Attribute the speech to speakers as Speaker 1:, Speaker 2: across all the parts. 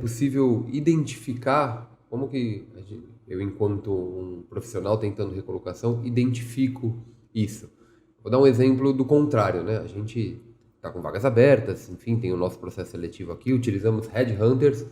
Speaker 1: possível identificar, como que eu, enquanto um profissional tentando recolocação, identifico isso? Vou dar um exemplo do contrário, né? A gente está com vagas abertas, enfim, tem o nosso processo seletivo aqui, utilizamos headhunters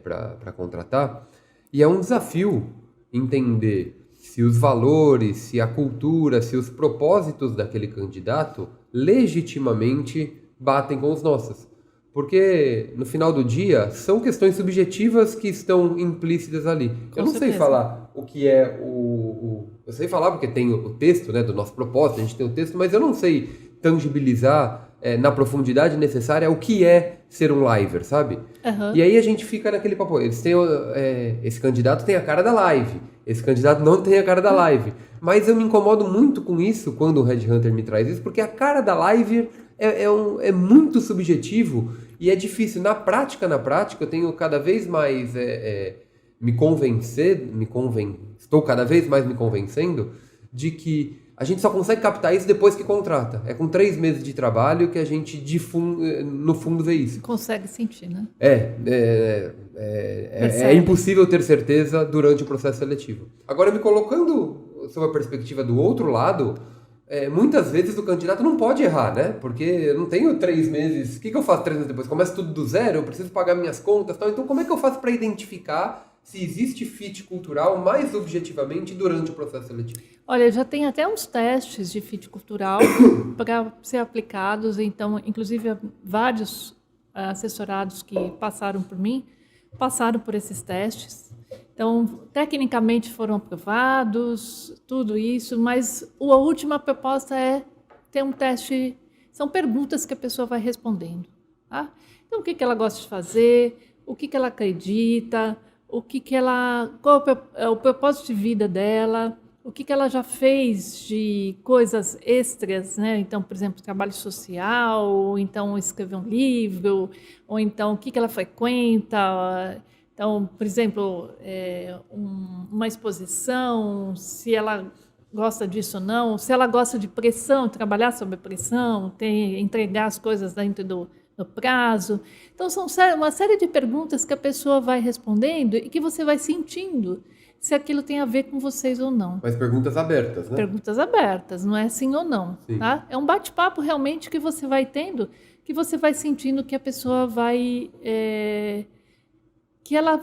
Speaker 1: para contratar, e é um desafio entender se os valores, se a cultura, se os propósitos daquele candidato legitimamente batem com os nossos. Porque, no final do dia, são questões subjetivas que estão implícitas ali. Eu não sei falar o que é eu sei falar porque tem o texto, né, do nosso propósito, a gente tem o texto, mas eu não sei tangibilizar na profundidade necessária o que é ser um liver, sabe?
Speaker 2: Uhum.
Speaker 1: E aí a gente fica naquele papo. Eles têm, esse candidato tem a cara da live, esse candidato não tem a cara da live. Mas eu me incomodo muito com isso quando o Headhunter me traz isso, porque a cara da live é muito subjetivo e é difícil. Na prática, eu tenho cada vez mais estou cada vez mais me convencendo de que a gente só consegue captar isso depois que contrata. É com 3 meses de trabalho que a gente, no fundo, vê isso.
Speaker 2: Consegue sentir, né?
Speaker 1: É impossível ter certeza durante o processo seletivo. Agora, me colocando sob a perspectiva do outro lado, muitas vezes o candidato não pode errar, né? Porque eu não tenho 3 meses. O que eu faço 3 meses depois? Começo tudo do zero, eu preciso pagar minhas contas e tal. Então, como é que eu faço para identificar se existe fit cultural mais objetivamente durante o processo seletivo?
Speaker 2: Olha, já tem até uns testes de fit cultural para ser aplicados. Então, inclusive, vários assessorados que passaram por mim passaram por esses testes. Então, tecnicamente foram aprovados, tudo isso, mas a última proposta é ter um teste, são perguntas que a pessoa vai respondendo. Tá? Então, o que ela gosta de fazer, o que ela acredita, qual é o propósito de vida dela, o que ela já fez de coisas extras, né? Então, por exemplo, trabalho social, ou então escrever um livro, ou então o que ela frequenta. Então, por exemplo, uma exposição, se ela gosta disso ou não, se ela gosta de pressão, trabalhar sob pressão, entregar as coisas dentro do prazo. Então, são uma série de perguntas que a pessoa vai respondendo e que você vai sentindo se aquilo tem a ver com vocês ou não.
Speaker 1: Mas perguntas abertas, né?
Speaker 2: Perguntas abertas, não é sim ou não. Tá? É um bate-papo realmente que você vai tendo, que você vai sentindo que a pessoa vai... que ela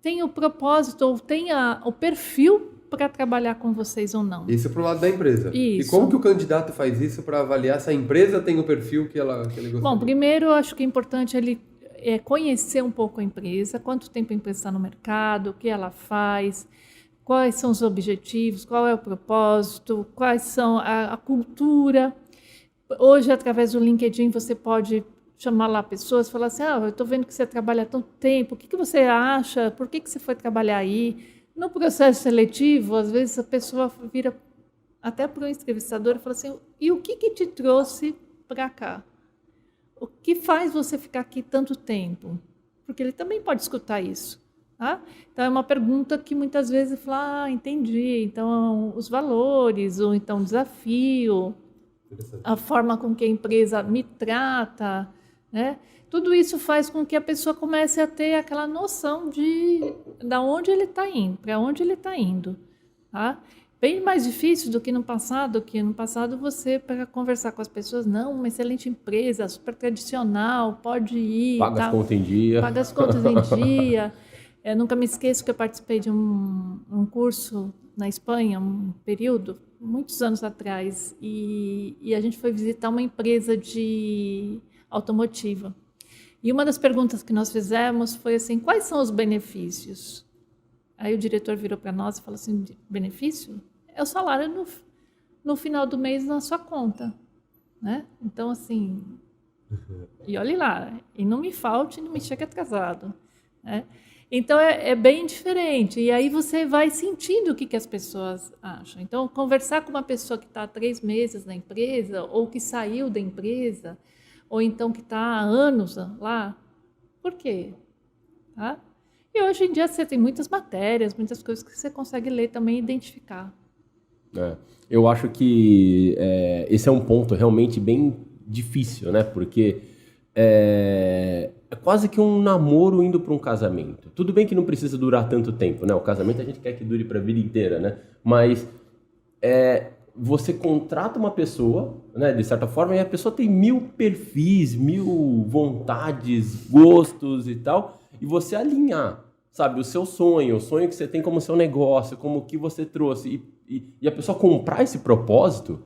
Speaker 2: tem o propósito ou tem o perfil para trabalhar com vocês ou não.
Speaker 1: Isso para o lado da empresa.
Speaker 2: Isso.
Speaker 1: E como que o candidato faz isso para avaliar se a empresa tem o perfil que ele gostaria?
Speaker 2: Bom, primeiro eu acho que é importante ele conhecer um pouco a empresa, quanto tempo a empresa está no mercado, o que ela faz, quais são os objetivos, qual é o propósito, quais são a cultura. Hoje, através do LinkedIn, você pode chamar lá pessoas e falar assim, eu estou vendo que você trabalha há tanto tempo, o que você acha, por que você foi trabalhar aí? No processo seletivo, às vezes a pessoa vira até para o entrevistador e fala assim, e o que te trouxe para cá? O que faz você ficar aqui tanto tempo? Porque ele também pode escutar isso. Tá? Então, é uma pergunta que muitas vezes fala, entendi, então os valores, ou então o desafio, a forma com que a empresa me trata, né? Tudo isso faz com que a pessoa comece a ter aquela noção de onde ele está indo, para onde ele está indo. Tá? Bem mais difícil do que no passado, você, para conversar com as pessoas, não, uma excelente empresa, super tradicional, pode ir.
Speaker 3: Paga as contas em dia.
Speaker 2: Paga as contas em dia. Eu nunca me esqueço que eu participei de um curso na Espanha, um período, muitos anos atrás, e a gente foi visitar uma empresa de automotiva. E uma das perguntas que nós fizemos foi assim, quais são os benefícios? Aí o diretor virou para nós e falou assim, benefício? É o salário no final do mês na sua conta. Né? Então, assim, e olhe lá, e não me falte, não me chegue atrasado. Né? Então, é bem diferente. E aí você vai sentindo o que as pessoas acham. Então, conversar com uma pessoa que está há 3 meses na empresa, ou que saiu da empresa, ou então que está há anos lá, por quê? Tá? E hoje em dia você tem muitas matérias, muitas coisas que você consegue ler também e identificar.
Speaker 3: Eu acho que esse é um ponto realmente bem difícil, né? Porque é quase que um namoro indo para um casamento. Tudo bem que não precisa durar tanto tempo, né? O casamento a gente quer que dure para a vida inteira, né? Mas você contrata uma pessoa, né, de certa forma, e a pessoa tem 1000 perfis, 1000 vontades, gostos e tal, e você alinhar, sabe, o seu sonho, o sonho que você tem como seu negócio, como o que você trouxe, e a pessoa comprar esse propósito,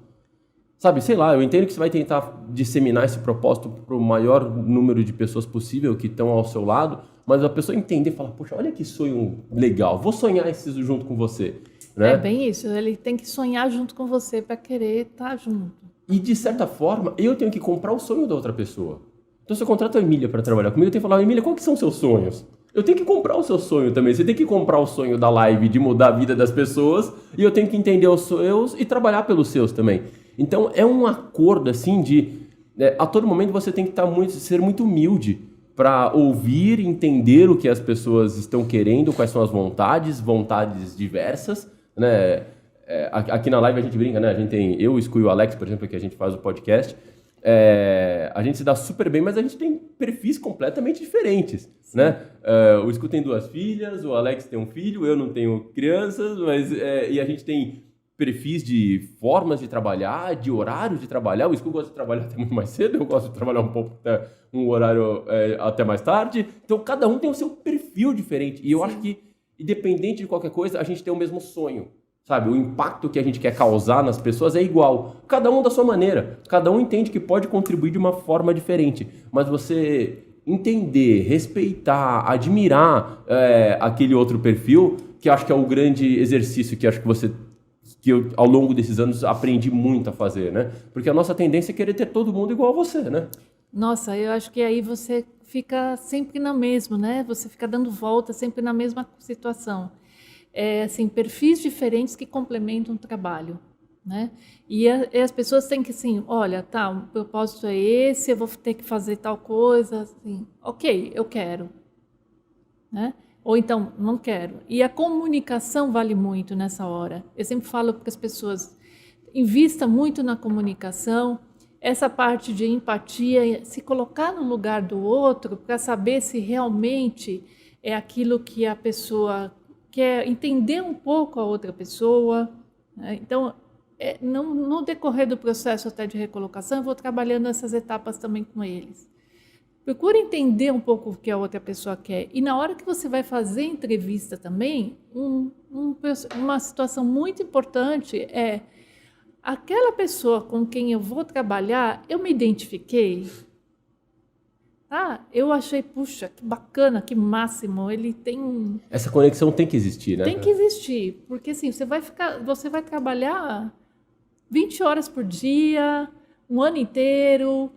Speaker 3: sabe, sei lá, eu entendo que você vai tentar disseminar esse propósito para o maior número de pessoas possível que estão ao seu lado, mas a pessoa entender e falar, poxa, olha que sonho legal, vou sonhar isso junto com você. Né?
Speaker 2: É bem isso, ele tem que sonhar junto com você para querer estar junto.
Speaker 3: E de certa forma, eu tenho que comprar o sonho da outra pessoa. Então se eu contrato a Emília para trabalhar comigo, eu tenho que falar, Emília, quais que são os seus sonhos? Eu tenho que comprar o seu sonho também. Você tem que comprar o sonho da live de mudar a vida das pessoas e eu tenho que entender os seus e trabalhar pelos seus também. Então é um acordo assim de... a todo momento você tem que ser muito humilde para ouvir, entender o que as pessoas estão querendo, quais são as vontades diversas, né? Aqui na live a gente brinca, né? A gente tem eu, o Scu e o Alex, por exemplo, que a gente faz o podcast. A gente se dá super bem, mas a gente tem perfis completamente diferentes, né? O Scu tem 2 filhas, o Alex tem um filho, eu não tenho crianças, mas e a gente tem perfis de formas de trabalhar, de horários de trabalhar. O Scu gosta de trabalhar até muito mais cedo, eu gosto de trabalhar um horário até mais tarde. Então cada um tem o seu perfil diferente. E eu acho que, independente de qualquer coisa, a gente tem o mesmo sonho, sabe? O impacto que a gente quer causar nas pessoas é igual. Cada um da sua maneira. Cada um entende que pode contribuir de uma forma diferente. Mas você entender, respeitar, admirar aquele outro perfil, que eu acho que é o grande exercício que eu, ao longo desses anos, aprendi muito a fazer, né? Porque a nossa tendência é querer ter todo mundo igual a você, né?
Speaker 2: Nossa, eu acho que aí você fica sempre na mesma, né? Você fica dando volta sempre na mesma situação. Assim, perfis diferentes que complementam o trabalho, né? E as pessoas têm que, assim, olha, tá, o propósito é esse, eu vou ter que fazer tal coisa, assim, ok, eu quero, né? Ou então, não quero. E a comunicação vale muito nessa hora. Eu sempre falo para as pessoas, invista muito na comunicação, essa parte de empatia, se colocar no lugar do outro para saber se realmente é aquilo que a pessoa quer, entender um pouco a outra pessoa, né? Então, no decorrer do processo até de recolocação, eu vou trabalhando essas etapas também com eles. Procure entender um pouco o que a outra pessoa quer. E na hora que você vai fazer entrevista também, uma situação muito importante é aquela pessoa com quem eu vou trabalhar, eu me identifiquei. Eu achei, puxa, que bacana, que máximo, ele tem...
Speaker 3: Essa conexão tem que existir, né?
Speaker 2: Tem que existir, porque assim, você vai trabalhar 20 horas por dia, um ano inteiro,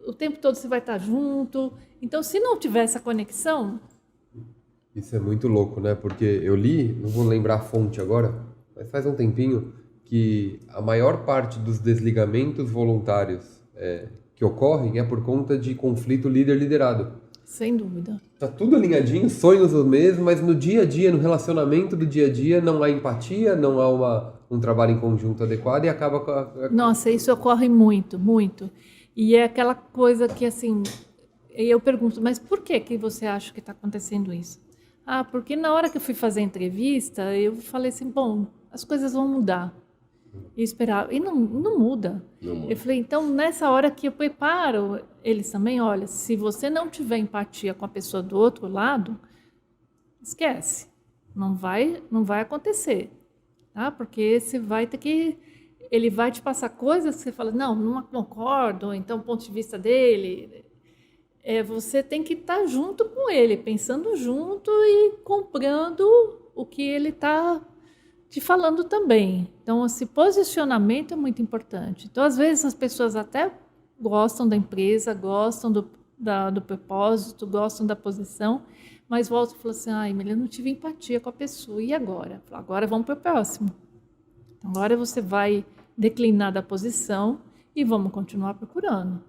Speaker 2: o tempo todo você vai estar junto. Então, se não tiver essa conexão...
Speaker 1: Isso é muito louco, né? Porque eu li, não vou lembrar a fonte agora, mas faz um tempinho, que a maior parte dos desligamentos voluntários que ocorrem é por conta de conflito líder-liderado.
Speaker 2: Sem dúvida.
Speaker 1: Tá tudo alinhadinho, sonhos os mesmos, mas no dia a dia, no relacionamento do dia a dia, não há empatia, não há um trabalho em conjunto adequado e acaba com a...
Speaker 2: Nossa, isso ocorre muito, muito. E é aquela coisa que, assim, eu pergunto, mas por que você acha que está acontecendo isso? Porque na hora que eu fui fazer a entrevista, eu falei assim, bom, as coisas vão mudar. E esperava. E não muda.
Speaker 3: Não muda.
Speaker 2: Eu falei, então, nessa hora que eu preparo eles também, olha, se você não tiver empatia com a pessoa do outro lado, esquece. Não vai acontecer. Tá? Porque você vai ter que... Ele vai te passar coisas que você fala, não concordo, então o ponto de vista dele... você tem que estar junto com ele, pensando junto e comprando o que ele está te falando também. Então, esse posicionamento é muito importante. Então, às vezes, as pessoas até gostam da empresa, gostam do propósito, gostam da posição, mas voltam e falam assim, Emília, eu não tive empatia com a pessoa, e agora? Agora vamos para o próximo. Então, agora você vai declinar da posição e vamos continuar procurando.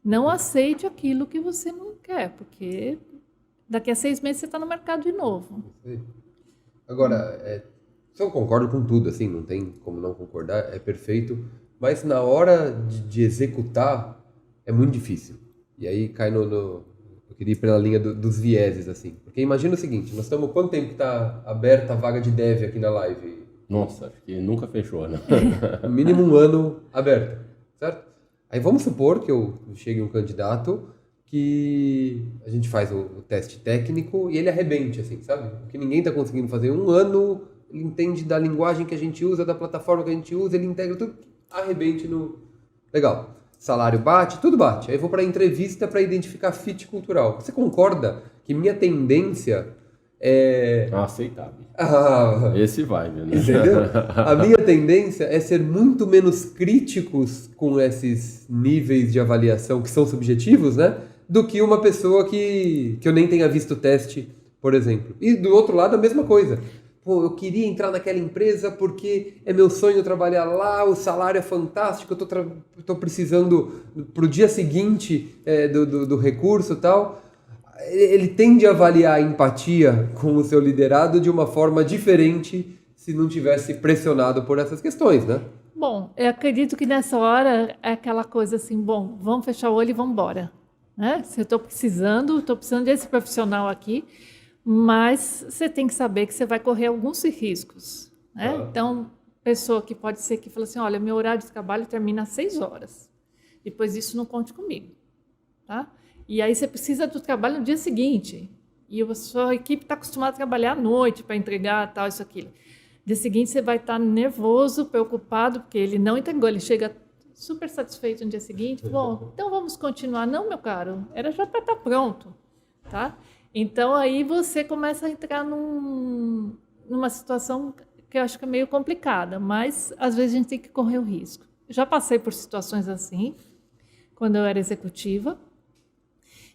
Speaker 2: Não aceite aquilo que você não quer, porque daqui a 6 meses você está no mercado de novo.
Speaker 1: Agora, eu concordo com tudo, assim, não tem como não concordar, é perfeito, mas na hora de executar é muito difícil. E aí cai no queria ir pela linha dos vieses, assim. Porque imagina o seguinte, nós estamos... Quanto tempo que está aberta a vaga de dev aqui na live?
Speaker 3: Nossa, acho que nunca fechou, né?
Speaker 1: Mínimo um ano aberto, certo? Aí vamos supor que eu chegue um candidato que a gente faz o teste técnico e ele arrebente, assim, sabe? O que ninguém está conseguindo fazer em um ano, ele entende da linguagem que a gente usa, da plataforma que a gente usa, ele integra tudo, arrebente no... Legal. Salário bate, tudo bate. Aí eu vou para a entrevista para identificar fit cultural. Você concorda que minha tendência é...
Speaker 3: Aceitável.
Speaker 1: Ah,
Speaker 3: Esse vai, né?
Speaker 1: entendeu? A minha tendência é ser muito menos críticos com esses níveis de avaliação que são subjetivos, né? Do que uma pessoa que eu nem tenha visto o teste, por exemplo. E do outro lado, a mesma coisa. Pô, eu queria entrar naquela empresa porque é meu sonho trabalhar lá, o salário é fantástico, eu tô precisando pro dia seguinte do recurso e tal. Ele tende a avaliar a empatia com o seu liderado de uma forma diferente se não tivesse pressionado por essas questões, né?
Speaker 2: Bom, eu acredito que nessa hora é aquela coisa assim, bom, vamos fechar o olho e vamos embora. Né? Se eu estou precisando desse profissional aqui, mas você tem que saber que você vai correr alguns riscos. Né? Então, pessoa que pode ser que fala assim, olha, meu horário de trabalho termina às 6 horas. Depois disso, não conte comigo. Tá? E aí você precisa do trabalho no dia seguinte. E a sua equipe está acostumada a trabalhar à noite para entregar tal, isso, aquilo. No dia seguinte você vai estar nervoso, preocupado, porque ele não entregou. Ele chega super satisfeito no dia seguinte. Bom, então vamos continuar. Não, meu caro, era já para estar pronto. Tá? Então aí você começa a entrar numa situação que eu acho que é meio complicada, mas às vezes a gente tem que correr o risco. Eu já passei por situações assim, quando eu era executiva,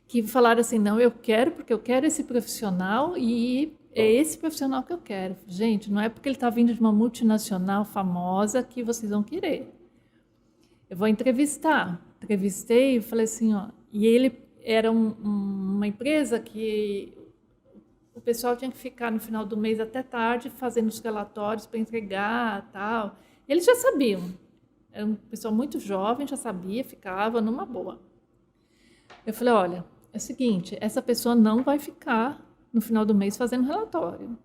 Speaker 2: que falaram assim, não, eu quero porque eu quero esse profissional e é esse profissional que eu quero. Gente, não é porque ele está vindo de uma multinacional famosa que vocês vão querer. Eu vou entrevistar. Entrevistei e falei assim, ó, e ele era uma empresa que o pessoal tinha que ficar no final do mês até tarde fazendo os relatórios para entregar tal. E eles já sabiam. Era um pessoal muito jovem, já sabia, ficava numa boa. Eu falei, olha, é o seguinte, essa pessoa não vai ficar no final do mês fazendo relatório.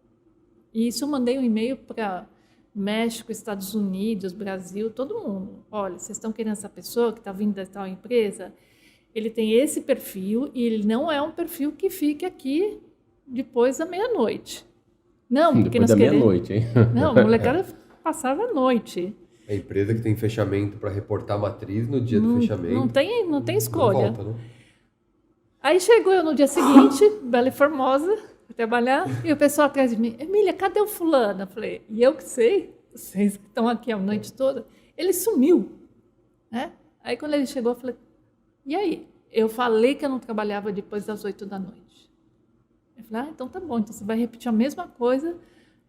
Speaker 2: E isso eu mandei um e-mail para México, Estados Unidos, Brasil, todo mundo. Olha, vocês estão querendo essa pessoa que está vindo da tal empresa? Ele tem esse perfil e ele não é um perfil que fique aqui depois da meia-noite. Não, porque
Speaker 3: depois
Speaker 2: nós
Speaker 3: da meia-noite, hein?
Speaker 2: Não, a molecada passava a noite.
Speaker 1: É a empresa que tem fechamento para reportar a matriz no dia do fechamento.
Speaker 2: Não tem escolha.
Speaker 1: Não volta, né?
Speaker 2: Aí chegou eu no dia seguinte, Bela e Formosa, para trabalhar, e o pessoal atrás de mim, Emília, cadê o fulano? Eu falei, e eu que sei, vocês que estão aqui a noite toda, ele sumiu. Né? Aí quando ele chegou, eu falei, e aí? Eu falei que eu não trabalhava depois das 8 da noite. Eu falei, então tá bom, então você vai repetir a mesma coisa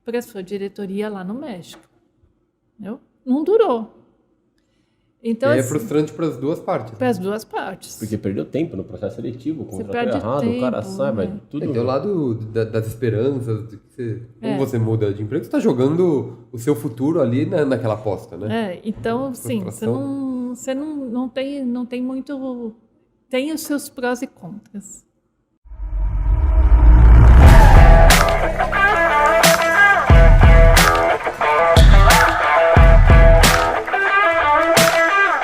Speaker 2: para a sua diretoria lá no México. Entendeu? Não durou. Então,
Speaker 1: E é
Speaker 2: assim,
Speaker 1: frustrante para as duas partes.
Speaker 2: para as duas partes.
Speaker 3: Porque perdeu tempo no processo seletivo,
Speaker 2: Você
Speaker 3: contratou
Speaker 2: perde
Speaker 3: errado, o cara
Speaker 2: tempo,
Speaker 3: sai, vai
Speaker 2: né?
Speaker 3: tudo...
Speaker 1: Tem o lado das esperanças, de que como
Speaker 2: É.
Speaker 1: você muda de emprego, você está jogando o seu futuro ali naquela aposta, né?
Speaker 2: Então, sim, você não tem muito... Tem os seus prós e contras.